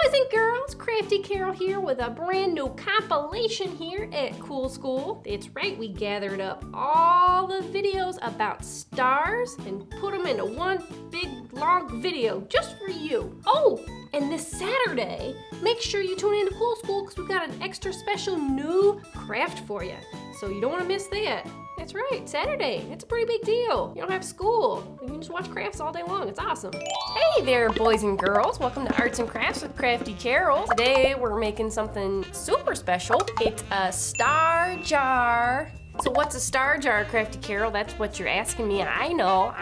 Boys and girls, Crafty Carol here with a brand new compilation here at Cool School. That's right, we gathered up all the videos about stars and put them into one big long video just for you. Oh, and this Saturday, make sure you tune in to Cool School because we've got an extra special new craft for you. So you don't want to miss that. That's right, Saturday. It's a pretty big deal. You don't have school. You can just watch crafts all day long. It's awesome. Hey there, boys and girls. Welcome to Arts and Crafts with Crafty Carol. Today, we're making something super special. It's a star jar. So what's a star jar, Crafty Carol? That's what you're asking me. I know.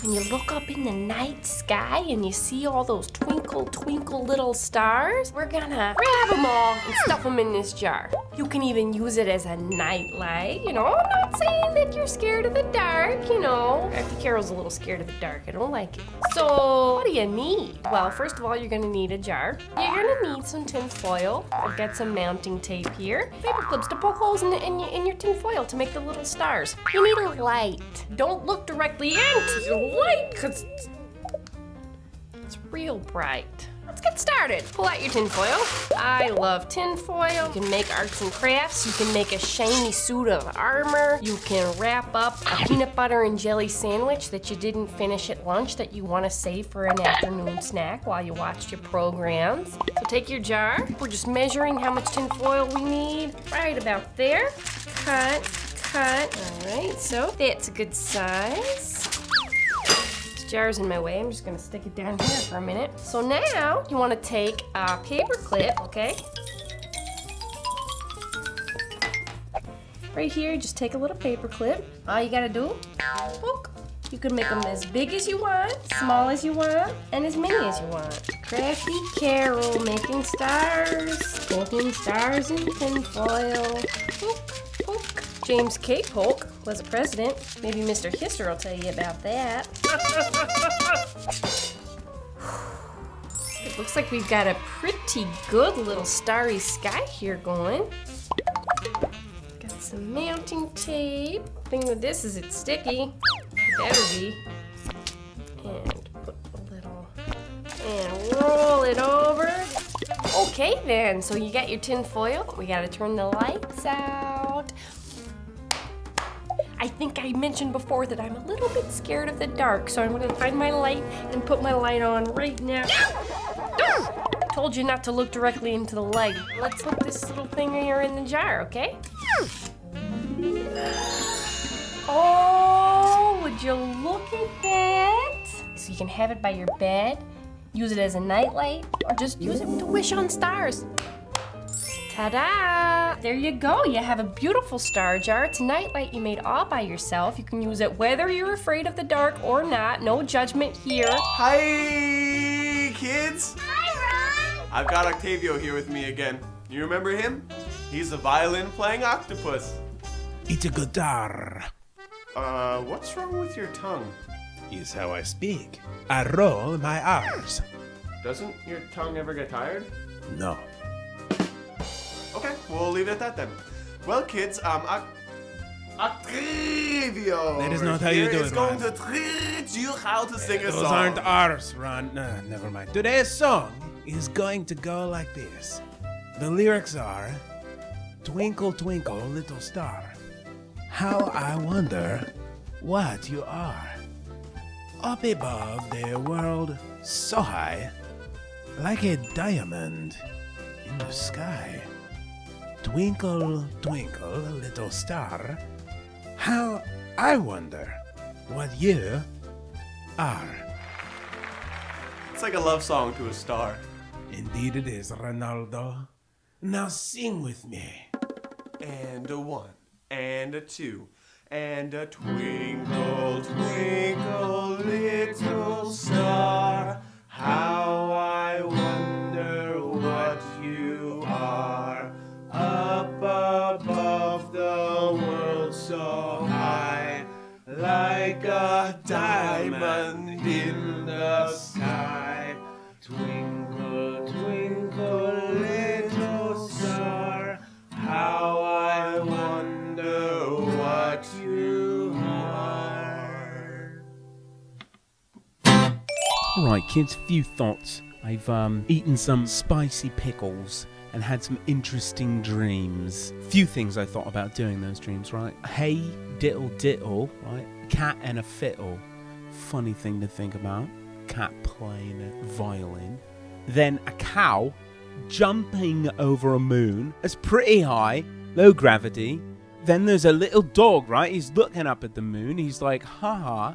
And you look up in the night sky and you see all those twinkle, twinkle little stars. We're gonna grab them all and stuff them in this jar. You can even use it as a night light. I'm not saying that you're scared of the dark, Crafty Carol's a little scared of the dark. I don't like it. So what do you need? Well, first of all, you're gonna need a jar. You're gonna need some tin foil. I've got some mounting tape here. Paper clips to poke holes in your tin foil to make the little stars. You need a light. Don't look directly into the light because it's real bright. Let's get started. Pull out your tin foil. I love tin foil. You can make arts and crafts. You can make a shiny suit of armor. You can wrap up a peanut butter and jelly sandwich that you didn't finish at lunch that you want to save for an afternoon snack while you watched your programs. So take your jar. We're just measuring how much tin foil we need. Right about there. Cut. All right, so that's a good size. This jar's in my way. I'm just gonna stick it down here for a minute. So now you want to take a paper clip, okay? Right here, just take a little paper clip. All you gotta do, poke. You can make them as big as you want, small as you want, and as many as you want. Crafty Carol making stars, poking stars in tin foil. Poke. James K. Polk was a president. Maybe Mr. Hister will tell you about that. It looks like we've got a pretty good little starry sky here going. Got some mounting tape. Thing with this is it's sticky. Better be. And put a little and roll it over. Okay then, so you got your tin foil. We gotta turn the lights out. I think I mentioned before that I'm a little bit scared of the dark, so I'm gonna find my light and put my light on right now. Told you not to look directly into the light. Let's put this little thing here in the jar, okay? Oh, would you look at that? So you can have it by your bed, use it as a nightlight, or just use it to wish on stars. Ta-da! There you go. You have a beautiful star jar. It's a nightlight you made all by yourself. You can use it whether you're afraid of the dark or not. No judgment here. Hi, kids. Hi, Ron. I've got Octavio here with me again. You remember him? He's a violin-playing octopus. It's a guitar. What's wrong with your tongue? Is how I speak. I roll my R's. Doesn't your tongue ever get tired? No. Okay, we'll leave it at that then. Well, kids, Octavio That is not how you do is it, going Ron. to teach you how to sing a Those song. aren't R's, Ron. No, never mind. Today's song is going to go like this. The lyrics are, Twinkle, twinkle, little star, how I wonder what you are. Up above the world so high, like a diamond in the sky. Twinkle, twinkle, little star, how I wonder what you are. It's like a love song to a star. Indeed it is, Ronaldo. Now sing with me. And a one, and a two, and a twinkle, twinkle, little star, how I wonder what you are. Up above the world so high, like a diamond in the sky. Twinkle, twinkle, little star, how I wonder what you are. Alright kids, few thoughts. I've eaten some spicy pickles and had some interesting dreams. Few things I thought about doing those dreams, right? Hey, diddle diddle, right? Cat and a fiddle. Funny thing to think about. Cat playing a violin. Then a cow jumping over a moon. It's pretty high, low gravity. Then there's a little dog, right? He's looking up at the moon. He's like, haha,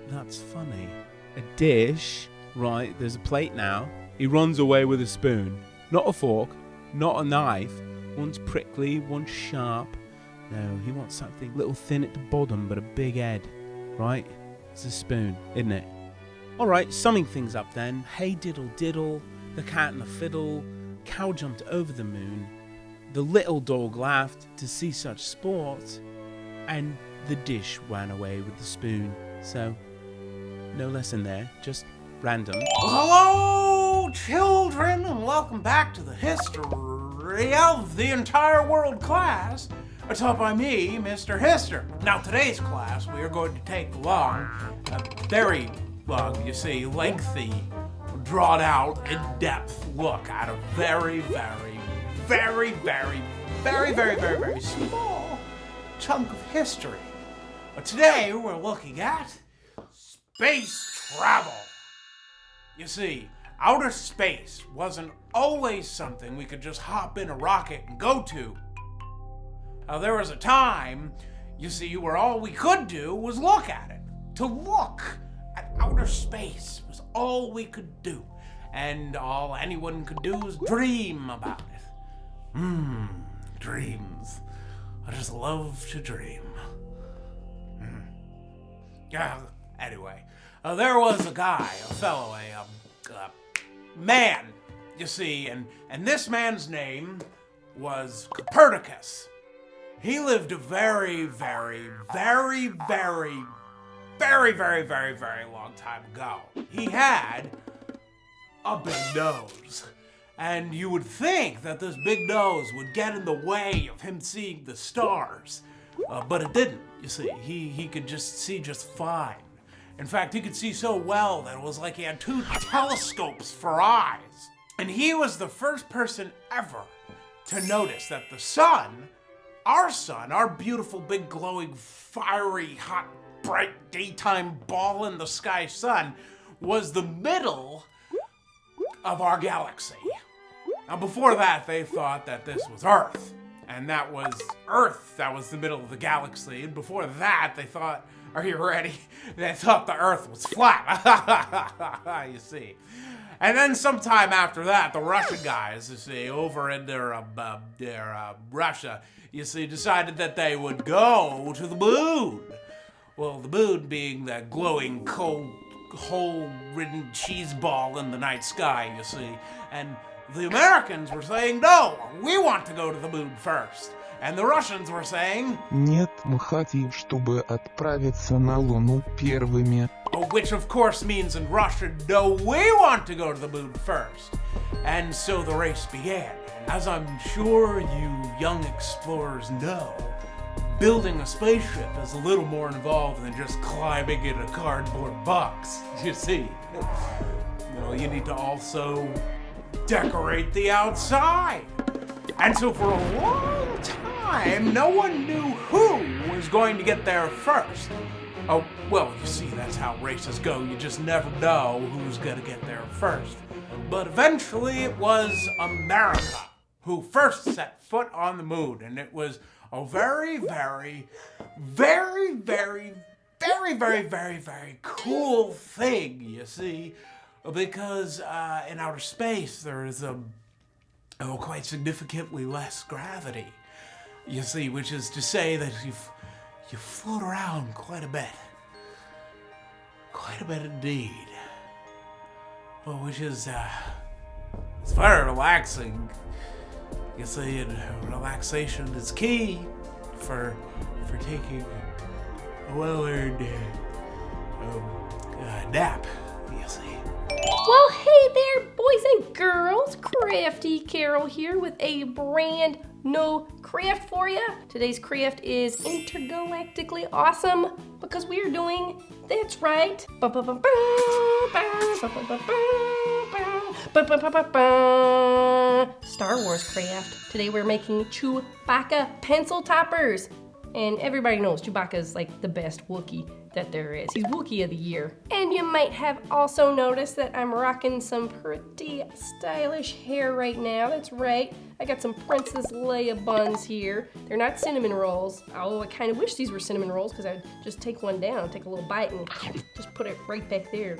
that's funny. A dish, right? There's a plate now. He runs away with a spoon. Not a fork, not a knife. One's prickly, one's sharp. No, he wants something a little thin at the bottom, but a big head, right? It's a spoon, isn't it? All right, summing things up then. Hey diddle diddle, the cat and the fiddle, cow jumped over the moon, the little dog laughed to see such sport, and the dish ran away with the spoon. So, no lesson there, just random. Hello, children, and welcome back to the history of the entire world class, taught by me, Mr. Hister. Now, today's class, we are going to take a very long, you see, lengthy, drawn out, in-depth look at a very small chunk of history. But today, we're looking at space travel. You see, outer space wasn't always something we could just hop in a rocket and go to. There was a time, you see, where all we could do was look at it. To look at outer space was all we could do. And all anyone could do was dream about it. Dreams. I just love to dream. Anyway, there was a guy, a fellow, a man, you see, and this man's name was Copernicus. He lived a very long time ago. He had a big nose. And you would think that this big nose would get in the way of him seeing the stars. But it didn't, you see. He could just see just fine. In fact, he could see so well that it was like he had 2 telescopes for eyes. And he was the first person ever to notice that the sun, our beautiful, big, glowing, fiery, hot, bright, daytime ball in the sky sun, was the middle of our galaxy. Now, before that, they thought that this was Earth, and that was Earth that was the middle of the galaxy. And before that, they thought, are you ready? They thought the Earth was flat, you see. And then sometime after that, the Russian guys, you see, over in their Russia, you see, decided that they would go to the moon. Well, the moon being that glowing, cold, hole-ridden cheese ball in the night sky, you see. And the Americans were saying, no, we want to go to the moon first. And the Russians were saying, Нет, мы хотим, чтобы отправиться на Луну первыми. Which of course means in Russian, no, we want to go to the moon first. And so the race began. As I'm sure you young explorers know, building a spaceship is a little more involved than just climbing in a cardboard box, you see. You need to also decorate the outside. And so for a long time, no one knew who was going to get there first. Oh, well, you see, that's how races go. You just never know who's going to get there first. But eventually it was America who first set foot on the moon. And it was a very cool thing, you see. Because in outer space, there is quite significantly less gravity. You see, which is to say that you float around quite a bit. Quite a bit indeed. Well, which is, it's very relaxing. You see, and relaxation is key for taking a well-earned nap, you see. Well, hey there, boys and girls. Crafty Carol here with a brand new craft for you. Today's craft is intergalactically awesome because we are doing, that's right, Star Wars craft. Today we're making Chewbacca pencil toppers. And everybody knows Chewbacca is like the best Wookiee that there is. He's Wookiee of the year. And you might have also noticed that I'm rocking some pretty stylish hair right now. That's right. I got some Princess Leia buns here. They're not cinnamon rolls. Oh, I kind of wish these were cinnamon rolls because I'd just take one down, take a little bite and just put it right back there.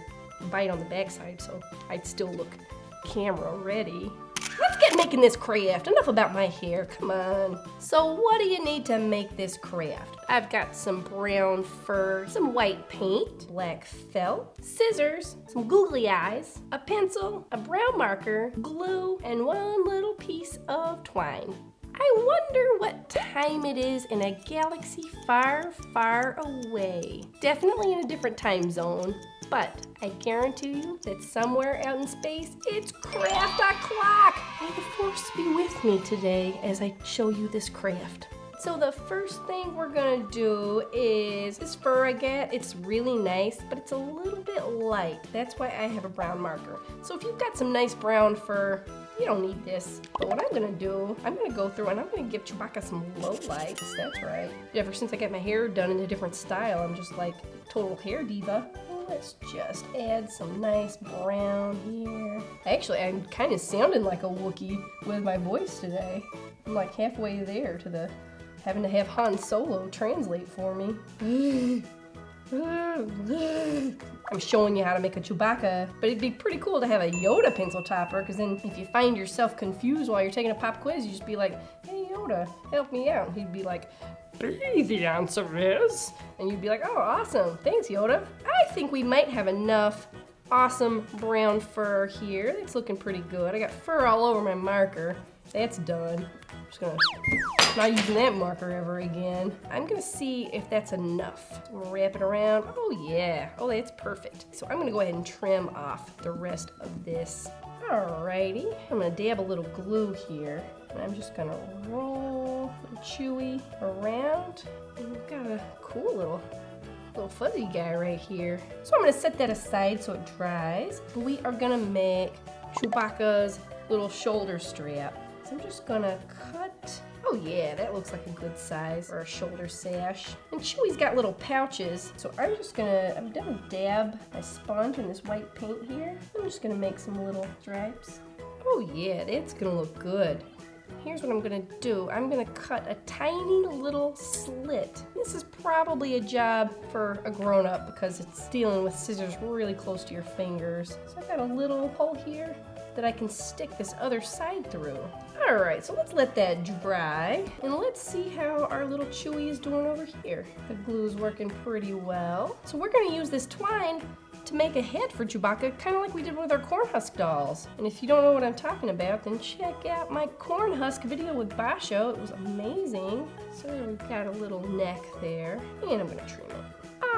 Bite on the backside so I'd still look camera ready. Let's get making this craft. Enough about my hair, come on. So what do you need to make this craft? I've got some brown fur, some white paint, black felt, scissors, some googly eyes, a pencil, a brown marker, glue, and one little piece of twine. I wonder what time it is in a galaxy far, far away. Definitely in a different time zone. But I guarantee you that somewhere out in space, it's craft o'clock. May the force be with me today as I show you this craft. So the first thing we're gonna do is this fur I get. It's really nice, but it's a little bit light. That's why I have a brown marker. So if you've got some nice brown fur, you don't need this. But what I'm gonna do, I'm gonna go through and I'm gonna give Chewbacca some low lights. That's right. Ever since I got my hair done in a different style, I'm just like total hair diva. Let's just add some nice brown here. Actually, I'm kind of sounding like a Wookiee with my voice today. I'm like halfway there to the having to have Han Solo translate for me. I'm showing you how to make a Chewbacca, but it'd be pretty cool to have a Yoda pencil topper, because then if you find yourself confused while you're taking a pop quiz, you just be like, hey Yoda, help me out. And he'd be like, the answer is, and you'd be like, oh, awesome, thanks Yoda. I think we might have enough awesome brown fur here. That's looking pretty good. I got fur all over my marker. That's done. I'm just gonna, not using that marker ever again. I'm gonna see if that's enough. I'm gonna wrap it around. Oh yeah, oh that's perfect. So I'm gonna go ahead and trim off the rest of this. Alrighty, I'm gonna dab a little glue here. And I'm just gonna roll Chewy around. And we've got a cool little fuzzy guy right here. So I'm gonna set that aside so it dries. We are gonna make Chewbacca's little shoulder strap. So I'm just gonna cut. Oh yeah, that looks like a good size for a shoulder sash. And Chewy's got little pouches, so I'm gonna dab my sponge in this white paint here. I'm just gonna make some little stripes. Oh yeah, that's gonna look good. Here's what I'm gonna do. I'm gonna cut a tiny little slit. This is probably a job for a grown-up because it's dealing with scissors really close to your fingers. So I've got a little hole here that I can stick this other side through. All right, so let's let that dry and let's see how our little Chewy is doing over here. The glue's working pretty well. So we're gonna use this twine to make a head for Chewbacca, kind of like we did with our corn husk dolls. And if you don't know what I'm talking about, then check out my corn husk video with Basho. It was amazing. So we've got a little neck there, and I'm gonna trim it.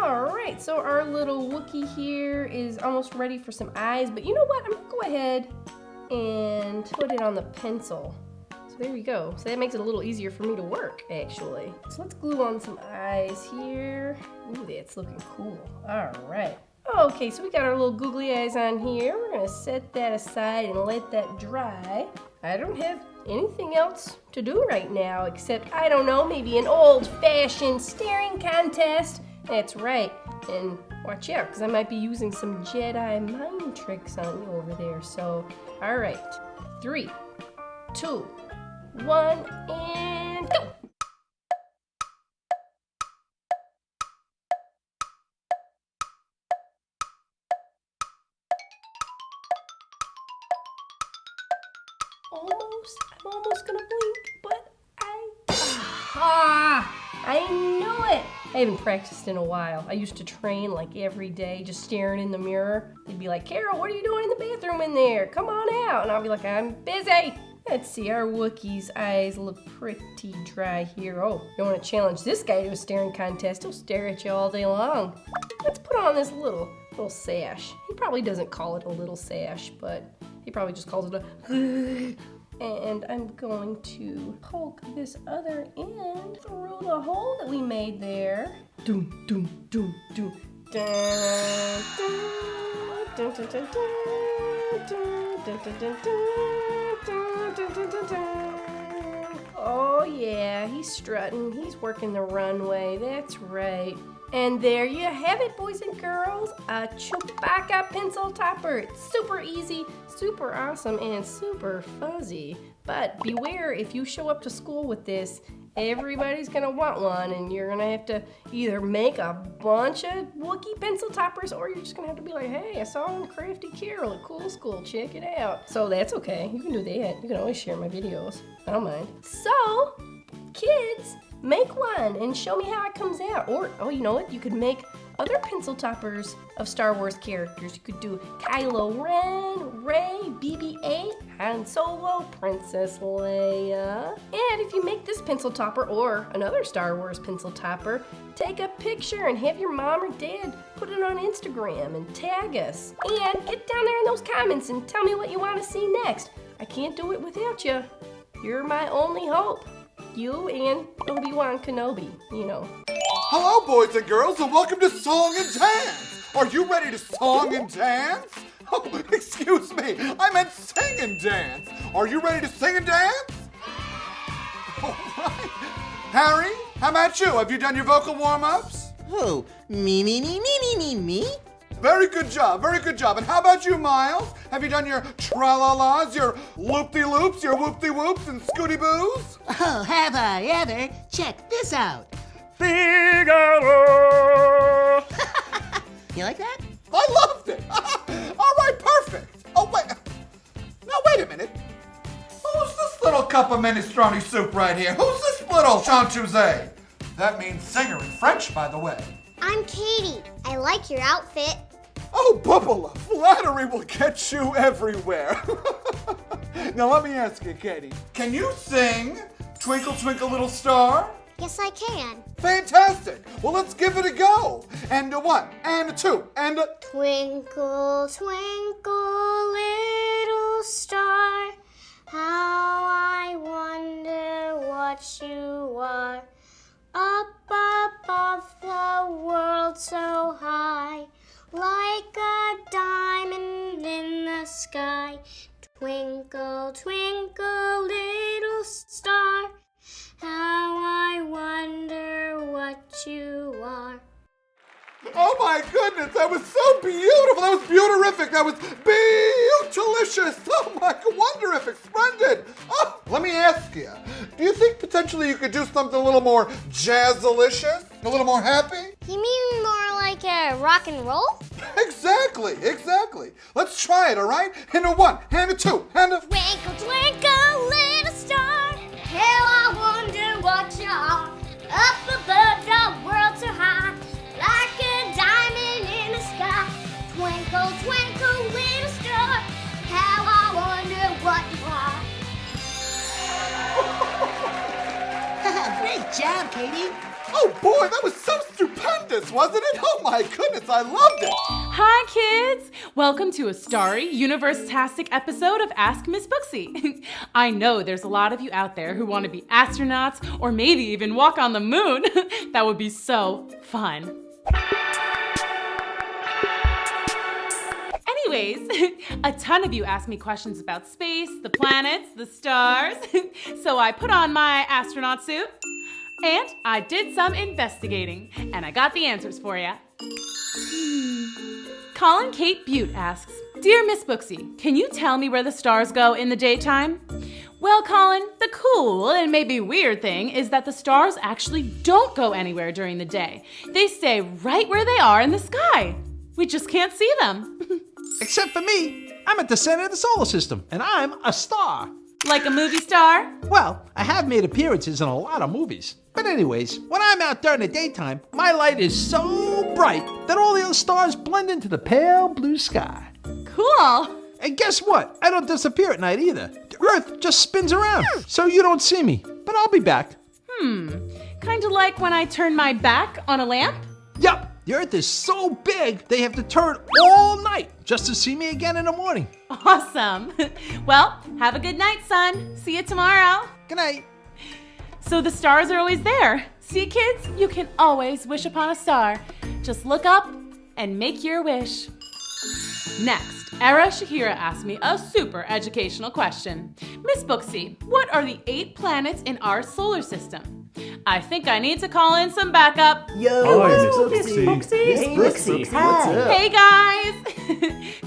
All right, so our little Wookiee here is almost ready for some eyes, but you know what? I'm gonna go ahead and put it on the pencil. So there we go. So that makes it a little easier for me to work, actually. So let's glue on some eyes here. Ooh, that's looking cool. All right. Okay, so we got our little googly eyes on here. We're gonna set that aside and let that dry. I don't have anything else to do right now except, I don't know, maybe an old-fashioned staring contest. That's right, and watch out, because I might be using some Jedi mind tricks on you over there. So, all right, 3, 2, 1, and go! I'm almost gonna blink, but I knew it. I haven't practiced in a while. I used to train like every day, just staring in the mirror. They'd be like, Carol, what are you doing in the bathroom in there? Come on out. And I'll be like, I'm busy. Let's see, our Wookiee's eyes look pretty dry here. Oh, you want to challenge this guy to a staring contest? He'll stare at you all day long. Let's put on this little sash. He probably doesn't call it a little sash, but he probably just calls it a... And I'm going to poke this other end through the hole that we made there. Doom, doom, doom, doom. Dun, dun, dun, dun, dun, dun, dun, Oh yeah, he's strutting. He's working the runway. That's right. And there you have it, boys and girls. A Chewbacca pencil topper. It's super easy, super awesome, and super fuzzy. But beware, if you show up to school with this, everybody's gonna want one, and you're gonna have to either make a bunch of Wookiee pencil toppers, or you're just gonna have to be like, hey, I saw on Crafty Carol at Cool School, check it out. So that's okay, you can do that. You can always share my videos, I don't mind. So, kids, make one and show me how it comes out. Or, oh, you know what? You could make other pencil toppers of Star Wars characters. You could do Kylo Ren, Rey, BB-8, Han Solo, Princess Leia. And if you make this pencil topper or another Star Wars pencil topper, take a picture and have your mom or dad put it on Instagram and tag us. And get down there in those comments and tell me what you want to see next. I can't do it without you. You're my only hope. You and Obi-Wan Kenobi, you know. Hello, boys and girls, and welcome to Song and Dance. Are you ready to song and dance? Oh, excuse me, I meant sing and dance. Are you ready to sing and dance? All right. Harry, how about you? Have you done your vocal warm-ups? Who? Me? Very good job, very good job. And how about you, Miles? Have you done your tra-la-las, your loop-de-loops, your whoop-de-whoops and scooty-boos? Oh, have I ever? Check this out. Figaro! You like that? I loved it. All right, perfect. Oh, wait. Now, wait a minute. Who's this little cup of minestrone soup right here? Who's this little chanteuse? That means singer in French, by the way. I'm Katie. I like your outfit. Oh, Bubba, flattery will get you everywhere. Now, let me ask you, Katie. Can you sing Twinkle, Twinkle, Little Star? Yes, I can. Fantastic. Well, let's give it a go. And a one, and a two, and a... Twinkle, twinkle, little star, how I wonder what you are. Up above the world so high, like a diamond in the sky. Twinkle, twinkle, little star, how I wonder what you are. Oh my goodness, that was so beautiful. That was beautiful. That was beautilicious. Oh my, wonderific, splendid. Oh, let me ask you, do you think potentially you could do something a little more jazzalicious? A little more happy? You mean more like a rock and roll? Exactly, exactly. Let's try it, all right? And a one, and a two, and a... Twinkle, twinkle, little star, how I wonder what you are. Up above the world so high, like a diamond in the sky. Twinkle, twinkle, little star, how I wonder what you are. Great job, Katie. Oh boy, that was so stupendous, wasn't it? Oh my goodness, I loved it. Hi, kids! Welcome to a starry, universe-tastic episode of Ask Miss Booksy. I know there's a lot of you out there who want to be astronauts or maybe even walk on the moon. That would be so fun. Anyways, a ton of you asked me questions about space, the planets, the stars. So I put on my astronaut suit and I did some investigating, and I got the answers for you. Colin Kate Butte asks, Dear Miss Booksy, can you tell me where the stars go in the daytime? Well, Colin, the cool and maybe weird thing is that the stars actually don't go anywhere during the day. They stay right where they are in the sky. We just can't see them. Except for me, I'm at the center of the solar system, and I'm a star. Like a movie star? Well, I have made appearances in a lot of movies. But anyways, when I'm out during the daytime, my light is so bright that all the other stars blend into the pale blue sky. Cool. And guess what? I don't disappear at night either. The Earth just spins around, so you don't see me. But I'll be back. Kinda like when I turn my back on a lamp? Yup, the Earth is so big, they have to turn all night just to see me again in the morning. Awesome. Well, have a good night, son. See you tomorrow. Good night. So the stars are always there. See, kids, you can always wish upon a star. Just look up and make your wish. Next, Era Shahira asked me a super educational question. Miss Booksy, what are the 8 planets in our solar system? I think I need to call in some backup. Hey guys!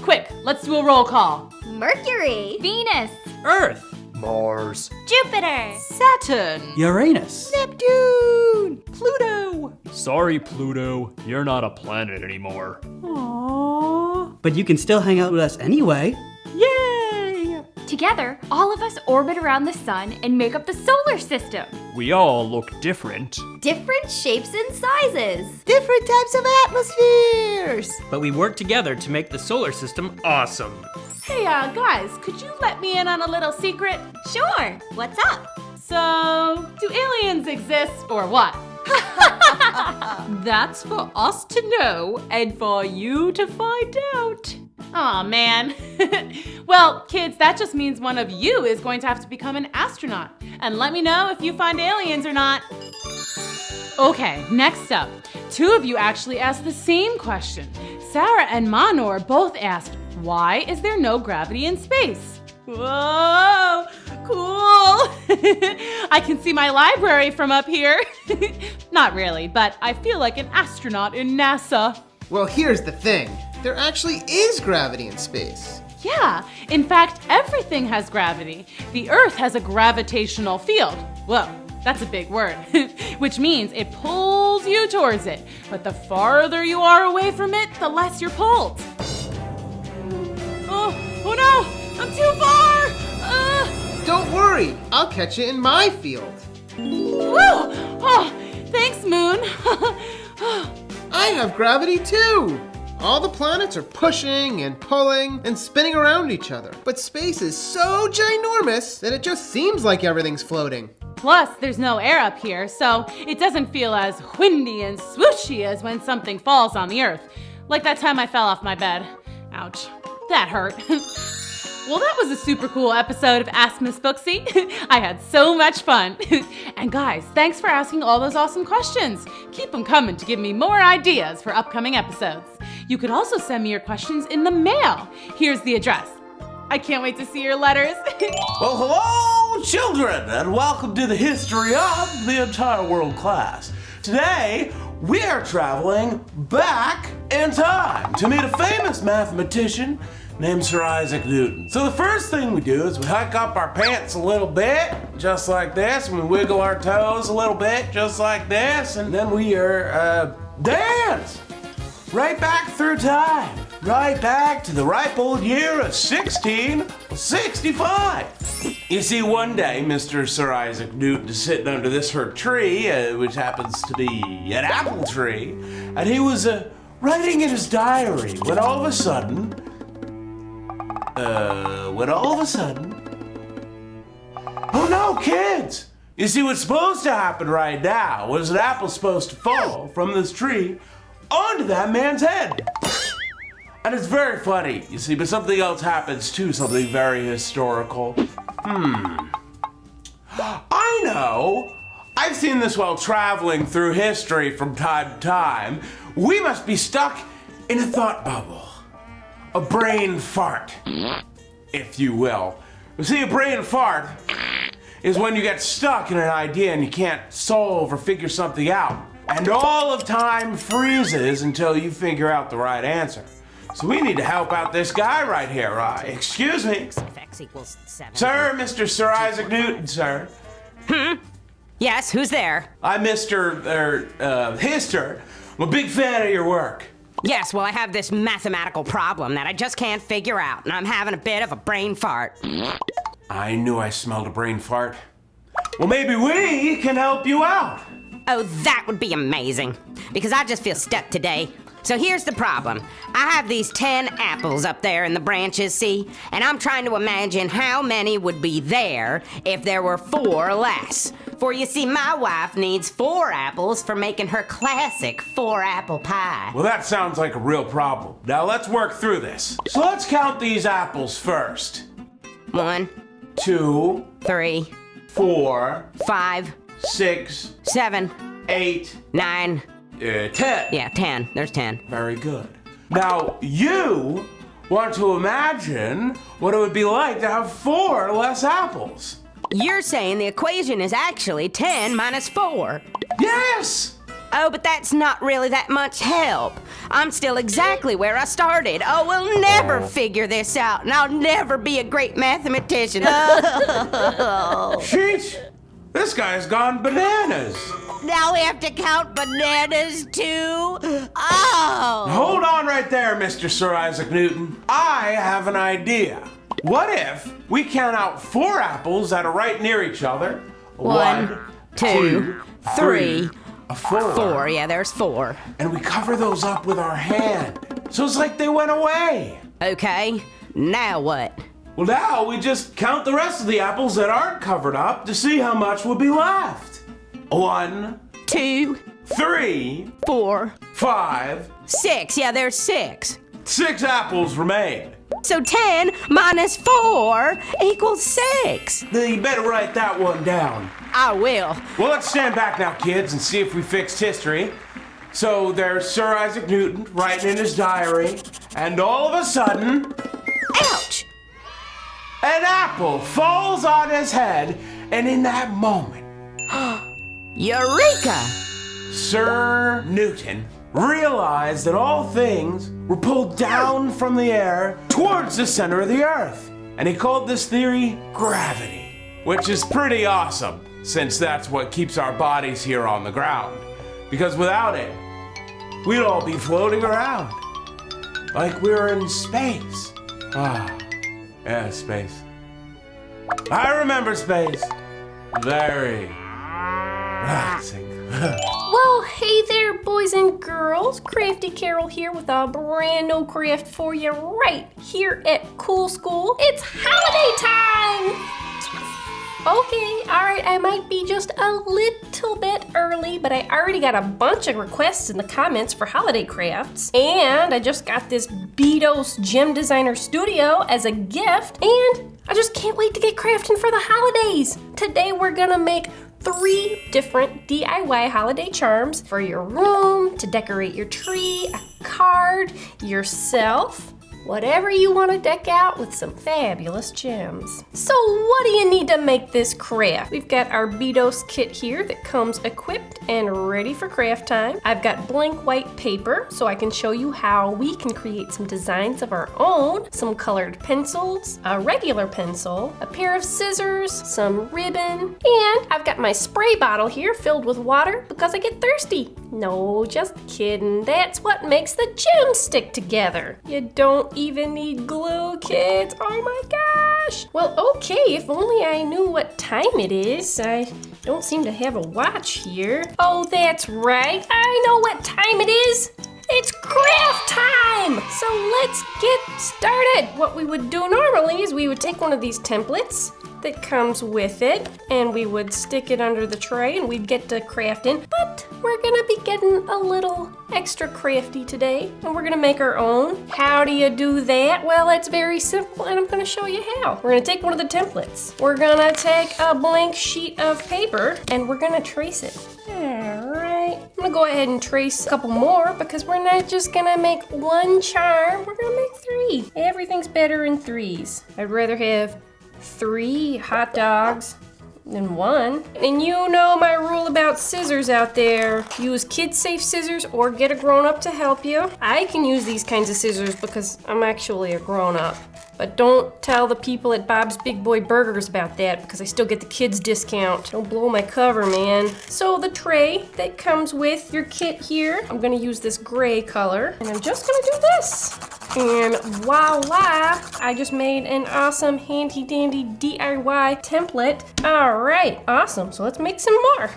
Quick, let's do a roll call. Mercury, Venus, Earth, Mars, Jupiter, Saturn, Uranus, Neptune, Pluto. Sorry, Pluto, you're not a planet anymore. Aww. But you can still hang out with us anyway. Yay! Together, all of us orbit around the sun and make up the solar system. We all look different. Different shapes and sizes. Different types of atmospheres. But we work together to make the solar system awesome. Hey, guys, could you let me in on a little secret? Sure, what's up? So, do aliens exist or what? That's for us to know and for you to find out. Aw, man. Well, kids, that just means one of you is going to have to become an astronaut. And let me know if you find aliens or not. Okay, next up. 2 of you actually asked the same question. Sarah and Manor both asked, why is there no gravity in space? Whoa, cool. I can see my library from up here. Not really, but I feel like an astronaut in NASA. Well, here's the thing. There actually is gravity in space. Yeah, in fact, everything has gravity. The Earth has a gravitational field. Whoa, that's a big word. Which means it pulls you towards it. But the farther you are away from it, the less you're pulled. Oh no, I'm too far! Don't worry, I'll catch you in my field. Woo! Oh, thanks, Moon. I have gravity too. All the planets are pushing and pulling and spinning around each other. But space is so ginormous that it just seems like everything's floating. Plus, there's no air up here, so it doesn't feel as windy and swooshy as when something falls on the Earth. Like that time I fell off my bed. Ouch. That hurt. Well, that was a super cool episode of Ask Miss Booksy. I had so much fun. And guys, thanks for asking all those awesome questions. Keep them coming to give me more ideas for upcoming episodes. You could also send me your questions in the mail. Here's the address. I can't wait to see your letters. Well, hello, children, and welcome to the History of the Entire World class. Today, we are traveling back in time to meet a famous mathematician named Sir Isaac Newton. So the first thing we do is we hike up our pants a little bit, just like this, and we wiggle our toes a little bit, just like this, and then we dance right back through time, right back to the ripe old year of 1665. You see, one day, Mr. Sir Isaac Newton is sitting under this here tree, which happens to be an apple tree, and he was writing in his diary when all of a sudden, oh no, kids! You see, what's supposed to happen right now was an apple's supposed to fall from this tree onto that man's head. And it's very funny, you see, but something else happens too, something very historical. I know! I've seen this while traveling through history from time to time. We must be stuck in a thought bubble. A brain fart, if you will. You see, a brain fart is when you get stuck in an idea and you can't solve or figure something out. And all of time freezes until you figure out the right answer. So we need to help out this guy right here. Excuse me. X equals 7. Sir, Mr. Sir Isaac Newton, sir. Yes, who's there? I'm Mr. Hister. I'm a big fan of your work. Yes, well, I have this mathematical problem that I just can't figure out, and I'm having a bit of a brain fart. I knew I smelled a brain fart. Well, maybe we can help you out. Oh, that would be amazing, because I just feel stuck today. So here's the problem. I have these 10 apples up there in the branches, see? And I'm trying to imagine how many would be there if there were 4 less. For you see, my wife needs 4 apples for making her classic 4-apple pie. Well, that sounds like a real problem. Now let's work through this. So let's count these apples first. 1, 2, 3, 4, 5, 6, 7, 8, 9, 10. Yeah, 10. There's 10. Very good. Now, you want to imagine what it would be like to have 4 less apples. You're saying the equation is actually 10 minus 4. Yes! Oh, but that's not really that much help. I'm still exactly where I started. Oh, we'll never figure this out, and I'll never be a great mathematician. Sheesh! This guy's gone bananas. Now we have to count bananas too? Oh! Hold on right there, Mr. Sir Isaac Newton. I have an idea. What if we count out 4 apples that are right near each other? 1, 2, 3, 4. 4, yeah, there's 4. And we cover those up with our hand. So it's like they went away. Okay, now what? Well, now we just count the rest of the apples that aren't covered up to see how much will be left. 1, 2, 3, 4, 5, 6, yeah, there's 6. 6 apples remain. So 10 minus 4 equals 6. You better write that one down. I will. Well, let's stand back now, kids, and see if we fixed history. So there's Sir Isaac Newton writing in his diary, and all of a sudden... Ouch! An apple falls on his head, and in that moment... Eureka! Sir Newton realized that all things were pulled down from the air towards the center of the earth. And he called this theory gravity, which is pretty awesome, since that's what keeps our bodies here on the ground. Because without it, we'd all be floating around, like we were in space. Ah, yeah, space. I remember space. Very relaxing. Well, hey there, boys and girls. Crafty Carol here with a brand new craft for you right here at Cool School. It's holiday time! Okay, alright, I might be just a little bit early, but I already got a bunch of requests in the comments for holiday crafts. And I just got this Beatos Gem Designer Studio as a gift, and I just can't wait to get crafting for the holidays. Today we're gonna make 3 different DIY holiday charms for your room, to decorate your tree, a card, yourself, whatever you want to deck out with some fabulous gems. So what do you need to make this craft? We've got our Beatos kit here that comes equipped and ready for craft time. I've got blank white paper so I can show you how we can create some designs of our own, some colored pencils, a regular pencil, a pair of scissors, some ribbon, and I've got my spray bottle here filled with water because I get thirsty. No, just kidding. That's what makes the gems stick together. You don't even need glue, kids. Oh my gosh. Well, okay, if only I knew what time it is. I don't seem to have a watch here. Oh, that's right. I know what time it is. It's craft time! So let's get started. What we would do normally is we would take one of these templates that comes with it and we would stick it under the tray and we'd get to crafting. But we're gonna be getting a little extra crafty today and we're gonna make our own. How do you do that? Well, it's very simple and I'm gonna show you how. We're gonna take one of the templates. We're gonna take a blank sheet of paper and we're gonna trace it. Alright, I'm gonna go ahead and trace a couple more because we're not just gonna make one charm, we're gonna make 3. Everything's better in 3s. I'd rather have 3 hot dogs than 1. And you know my rule about scissors out there. Use kid-safe scissors or get a grown-up to help you. I can use these kinds of scissors because I'm actually a grown-up. But don't tell the people at Bob's Big Boy Burgers about that because I still get the kids discount. Don't blow my cover, man. So the tray that comes with your kit here, I'm gonna use this gray color and I'm just gonna do this. And voila, I just made an awesome handy dandy DIY template. All right, awesome, so let's make some more.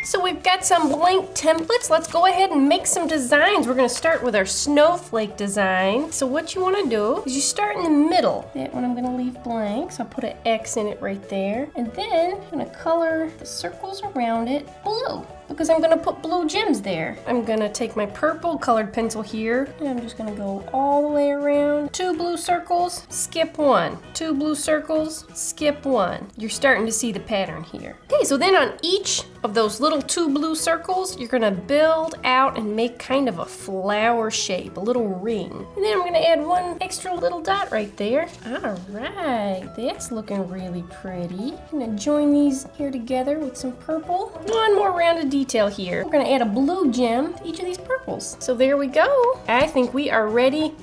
So we've got some blank templates. Let's go ahead and make some designs. We're gonna start with our snowflake design. So what you wanna do is you start in the middle. That one I'm gonna leave blank, so I'll put an X in it right there. And then I'm gonna color the circles around it blue. because I'm gonna put blue gems there. I'm gonna take my purple colored pencil here, and I'm just gonna go all the way around. 2 blue circles, skip 1. 2 blue circles, skip 1. You're starting to see the pattern here. Okay, so then on each of those little 2 blue circles, you're gonna build out and make kind of a flower shape, a little ring. And then I'm gonna add 1 extra little dot right there. All right, that's looking really pretty. I'm gonna join these here together with some purple. 1 more round of detail here. We're gonna add a blue gem to each of these purples. So there we go. I think we are ready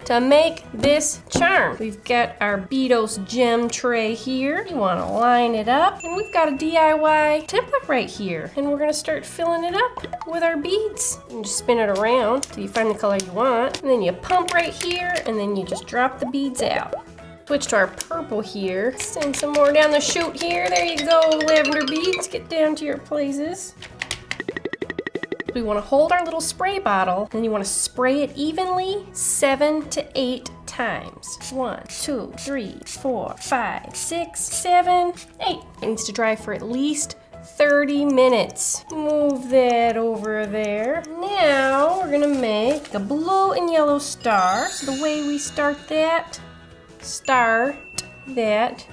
to make this charm. We've got our Beatos gem tray here. You want to line it up, and we've got a DIY template right here. And we're gonna start filling it up with our beads. And just spin it around till you find the color you want. And then you pump right here, and then you just drop the beads out. Switch to our purple here. Send some more down the chute here. There you go, lavender beads. Get down to your places. We want to hold our little spray bottle, and you want to spray it evenly 7 to 8 times. 1, 2, 3, 4, 5, 6, 7, 8. It needs to dry for at least 30 minutes. Move that over there. Now we're gonna make a blue and yellow star. So the way we start that,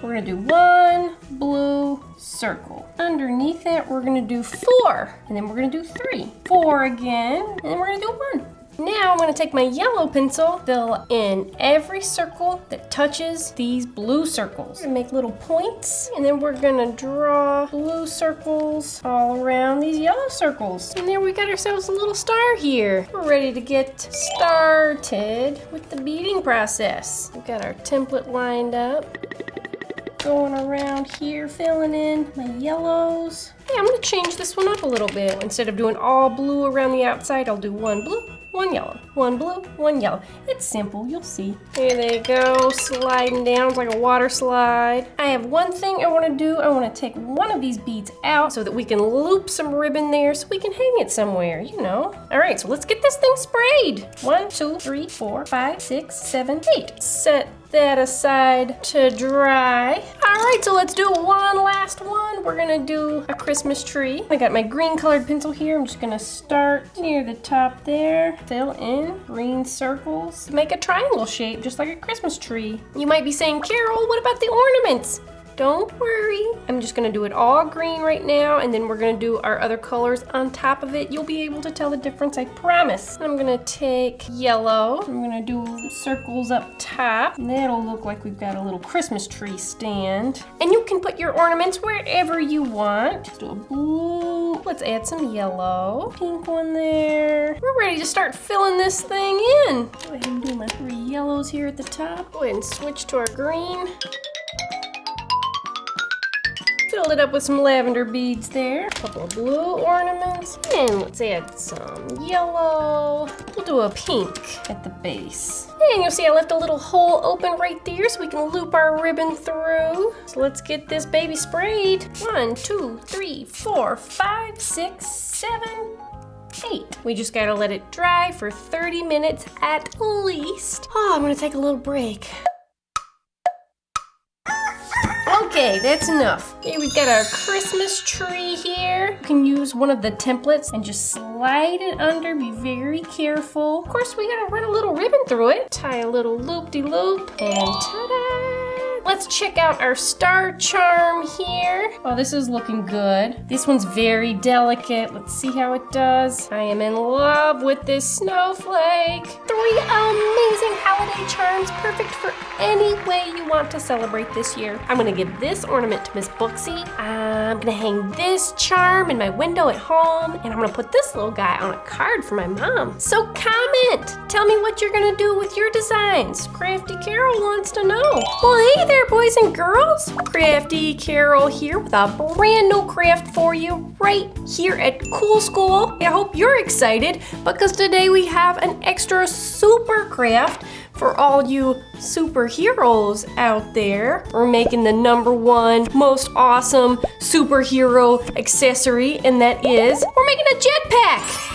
we're gonna do 1 blue circle. Underneath that, we're gonna do 4, and then we're gonna do 3. 4 again, and then we're gonna do 1. Now I'm gonna take my yellow pencil, fill in every circle that touches these blue circles. We're gonna make little points, and then we're gonna draw blue circles all around these yellow circles. And there we got ourselves a little star here. We're ready to get started with the beading process. We've got our template lined up. Going around here, filling in my yellows. Hey, I'm gonna change this one up a little bit. Instead of doing all blue around the outside, I'll do 1 blue, 1 yellow. 1 blue, 1 yellow. It's simple, you'll see. Here they go, sliding down. It's like a water slide. I have one thing I wanna do. I wanna take one of these beads out so that we can loop some ribbon there so we can hang it somewhere, you know. All right, so let's get this thing sprayed. 1, 2, 3, 4, 5, 6, 7, 8. Set that aside to dry. All right, so let's do one last one. We're gonna do a Christmas tree. I got my green colored pencil here. I'm just gonna start near the top there. Fill in green circles. Make a triangle shape, just like a Christmas tree. You might be saying, Carol, what about the ornaments? Don't worry. I'm just gonna do it all green right now, and then we're gonna do our other colors on top of it. You'll be able to tell the difference, I promise. I'm gonna take yellow. I'm gonna do circles up top. And that'll look like we've got a little Christmas tree stand. And you can put your ornaments wherever you want. Let's do a blue. Let's add some yellow. Pink one there. We're ready to start filling this thing in. Go ahead and do my 3 yellows here at the top. Go ahead and switch to our green. Filled it up with some lavender beads there. A couple of blue ornaments. And let's add some yellow. We'll do a pink at the base. And you'll see I left a little hole open right there so we can loop our ribbon through. So let's get this baby sprayed. 1, 2, 3, 4, 5, 6, 7, 8. We just gotta let it dry for 30 minutes at least. Oh, I'm gonna take a little break. Okay, that's enough. Okay, we've got our Christmas tree here. You can use one of the templates and just slide it under. Be very careful. Of course, we gotta run a little ribbon through it. Tie a little loop-de-loop, and ta-da! Let's check out our star charm here. Oh, this is looking good. This one's very delicate. Let's see how it does. I am in love with this snowflake. 3 amazing holiday charms, perfect for any way you want to celebrate this year. I'm gonna give this ornament to Miss Booksy. I'm gonna hang this charm in my window at home, and I'm gonna put this little guy on a card for my mom. So comment, tell me what you're gonna do with your designs. Crafty Carol wants to know. Well, hey there, boys and girls. Crafty Carol here with a brand new craft for you right here at Cool School. I hope you're excited because today we have an extra super craft for all you superheroes out there. We're making the #1 most awesome superhero accessory, and that is, we're making a jetpack.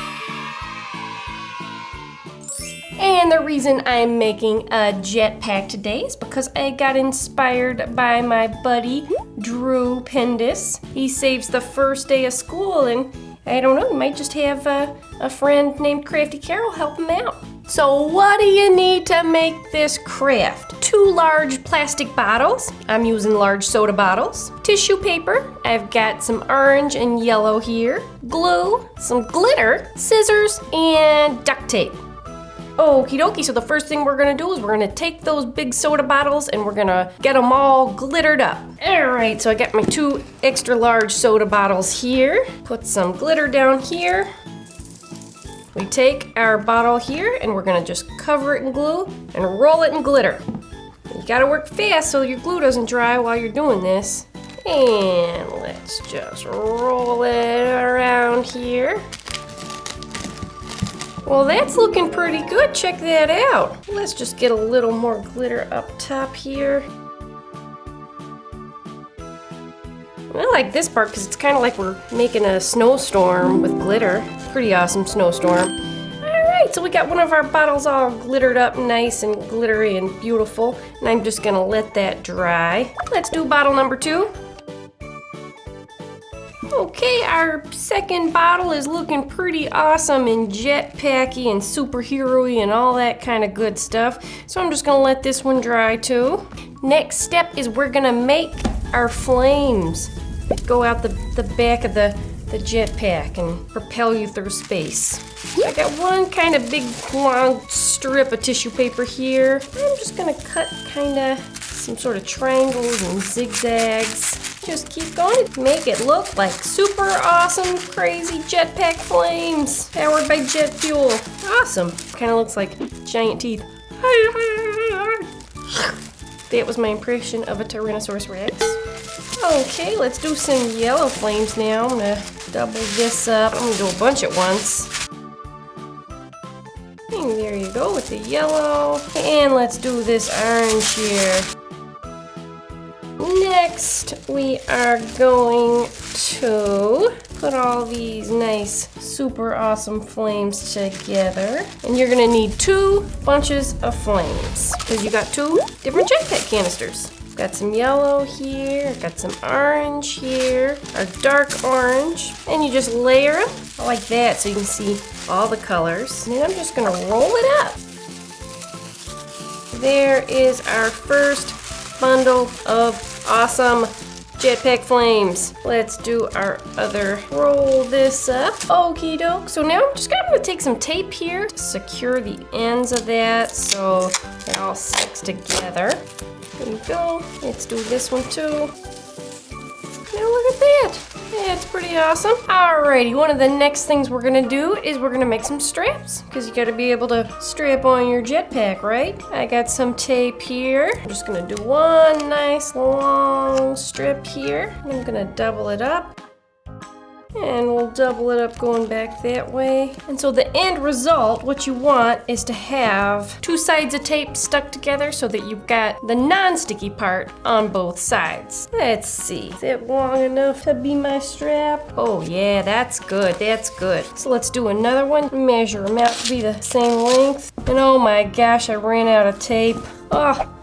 And the reason I'm making a jetpack today is because I got inspired by my buddy, Drew Pendis. He saves the first day of school and I don't know, you might just have a friend named Crafty Carol help him out. So what do you need to make this craft? 2 large plastic bottles. I'm using large soda bottles. Tissue paper. I've got some orange and yellow here. Glue, some glitter, scissors, and duct tape. Okie dokie, so the first thing we're gonna do is we're gonna take those big soda bottles and we're gonna get them all glittered up. Alright, so I got my 2 extra large soda bottles here. Put some glitter down here. We take our bottle here and we're gonna just cover it in glue and roll it in glitter. You gotta work fast so your glue doesn't dry while you're doing this. And let's just roll it around here. Well, that's looking pretty good. Check that out. Let's just get a little more glitter up top here. I like this part because it's kind of like we're making a snowstorm with glitter. Pretty awesome snowstorm. Alright, so we got one of our bottles all glittered up nice and glittery and beautiful. And I'm just gonna let that dry. Let's do bottle number 2. Okay, our second bottle is looking pretty awesome and jetpacky and superhero-y and all that kind of good stuff. So I'm just gonna let this one dry too. Next step is we're gonna make our flames that go out the back of the jetpack and propel you through space. I got one kind of big long strip of tissue paper here. I'm just gonna cut kind of some sort of triangles and zigzags. Just keep going. Make it look like super awesome, crazy jetpack flames powered by jet fuel. Awesome. Kind of looks like giant teeth. That was my impression of a Tyrannosaurus Rex. Okay, let's do some yellow flames now. I'm gonna double this up. I'm gonna do a bunch at once. And there you go with the yellow. And let's do this orange here. Next, we are going to put all these nice, super awesome flames together. And you're gonna need 2 bunches of flames because you got 2 different jetpack canisters. Got some yellow here, got some orange here, a dark orange, and you just layer them like that so you can see all the colors. And then I'm just gonna roll it up. There is our first bundle of awesome jetpack flames. Let's do our other. Roll this up. Okie doke. So now I'm just gonna take some tape here to secure the ends of that so it all sticks together. There you go. Let's do this one too. Now look at that. That's pretty awesome. Alrighty, one of the next things we're gonna do is we're gonna make some straps because you gotta be able to strap on your jetpack, right? I got some tape here. I'm just gonna do one nice long strip here. I'm gonna double it up. And we'll double it up going back that way. And so the end result, what you want is to have 2 sides of tape stuck together so that you've got the non-sticky part on both sides. Let's see, is it long enough to be my strap? Oh yeah, that's good, that's good. So let's do another one. Measure them out to be the same length. And oh my gosh, I ran out of tape. Oh.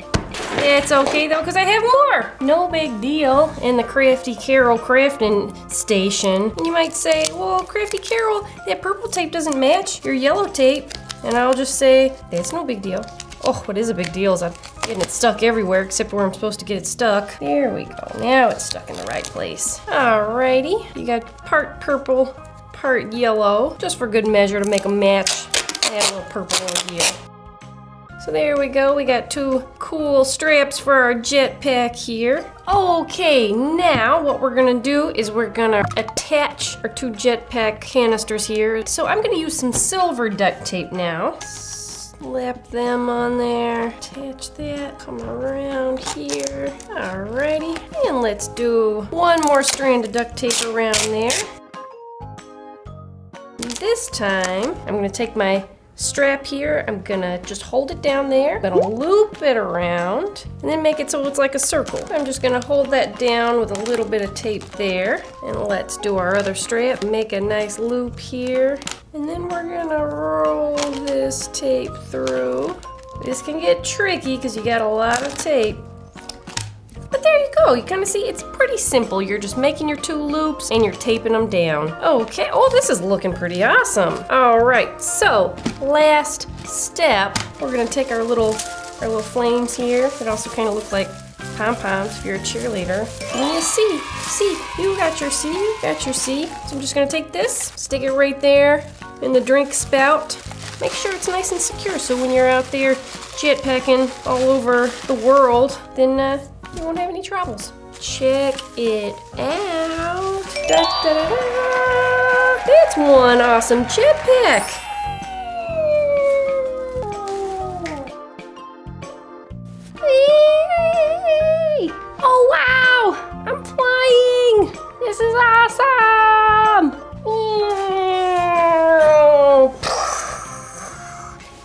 It's okay though, because I have more. No big deal in the Crafty Carol crafting station. And you might say, well, Crafty Carol, that purple tape doesn't match your yellow tape. And I'll just say, that's no big deal. Oh, what is a big deal is I'm getting it stuck everywhere except where I'm supposed to get it stuck. There we go. Now it's stuck in the right place. Alrighty. You got part purple, part yellow, just for good measure to make them match. Add a little purple over here. So there we go, we got 2 cool straps for our jetpack here. Okay, now what we're gonna do is we're gonna attach our 2 jetpack canisters here. So I'm gonna use some silver duct tape now. Slap them on there, attach that, come around here. Alrighty, and let's do 1 more strand of duct tape around there. This time, I'm gonna take my strap here, I'm gonna just hold it down there, I'm gonna loop it around, and then make it so it's like a circle. I'm just gonna hold that down with a little bit of tape there, and let's do our other strap. Make a nice loop here, and then we're gonna roll this tape through. This can get tricky because you got a lot of tape. But there you go. You kind of see it's pretty simple. You're just making your 2 loops and you're taping them down. Okay. Oh, this is looking pretty awesome. All right. So last step, we're gonna take our little flames here that also kind of look like pom-poms if you're a cheerleader. And you see, you got your C. So I'm just gonna take this, stick it right there in the drink spout. Make sure it's nice and secure so when you're out there jetpacking all over the world, then you won't have any troubles. Check it out. Da, da, da, da. It's one awesome jetpack. Whee! Oh wow! I'm flying! This is awesome!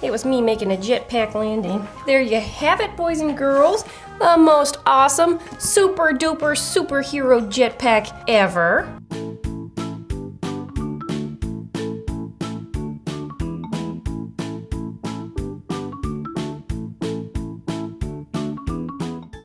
It was me making a jetpack landing. There you have it, boys and girls. The most awesome, super duper superhero jetpack ever.